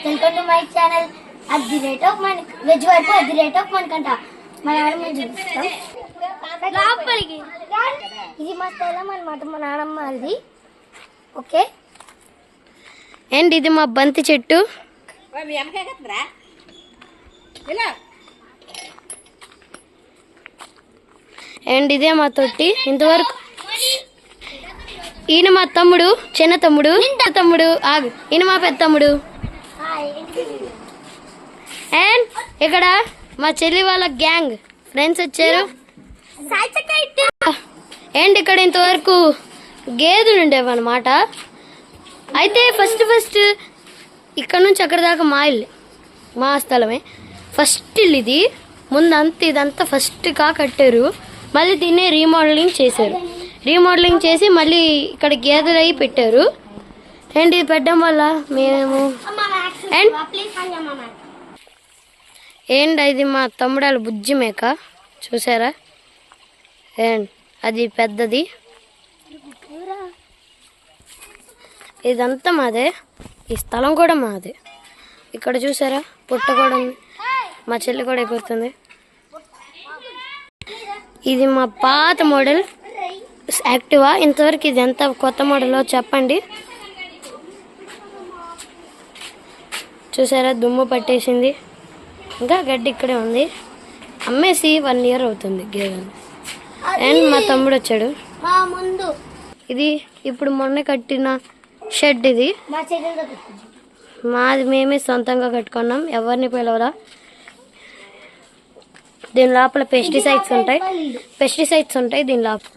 Welcome to my channel. అది rate of మన veg వరకు అది రేట్ ఆఫ్ మనకంట మన నాన్నమ్మ చూపిస్తాం. ఇది మా స్థలం అనమాట, మా నాన్నమ్మ అది. ఓకే, అండ్ ఇది మా బంతి చెట్టు. అండ్ ఇదే మా తొట్టి. ఇంతవరకు ఈయన మా తమ్ముడు, చిన్న తమ్ముడు. ఆగు, ఈయన మా పెద్ద తమ్ముడు. అండ్ ఇక్కడ మా చెల్లి వాళ్ళ గ్యాంగ్ ఫ్రెండ్స్ వచ్చారు. అండ్ ఇక్కడ ఇంతవరకు గేదెలు ఉండేవన్నమాట. అయితే ఫస్ట్ ఇక్కడ నుంచి అక్కడ దాకా మా ఇల్లు, మా స్థలమే. ఫస్ట్ ఇల్లు ఇది. ముందంతా ఇదంతా ఫస్ట్గా కట్టారు, మళ్ళీ దీన్ని రీమోడలింగ్ చేశారు. రీమోడలింగ్ చేసి మళ్ళీ ఇక్కడ గేదెలు అవి పెట్టారు. అండ్ ఇది పెట్టడం వల్ల మేము అండ్ ఇది మా తమ్ముడాల బుజ్జి మేక చూసారా. అండ్ అది పెద్దది. ఇదంతా మాదే, ఈ స్థలం కూడా మాదే. ఇక్కడ చూసారా పుట్ట కూడా ఉంది, మా చెల్లి కూడా ఎగురుతుంది. ఇది మా పాత మోడల్ యాక్టివా. ఇంతవరకు ఇది ఎంత కొత్త మోడల్లో చెప్పండి. చూసారా దుమ్ము పట్టేసింది, ఇంకా గడ్డి ఇక్కడే ఉంది. అమ్మేసి 1 year అవుతుంది గేదెలు. అండ్ మా తమ్ముడు వచ్చాడు. ఇది ఇప్పుడు మొన్న కట్టిన షెడ్. ఇది మాది, మేమే సొంతంగా కట్టుకున్నాం, ఎవరిని పిలవలా. దీని లోపల పెస్టిసైడ్స్ ఉంటాయి దీని లోపల.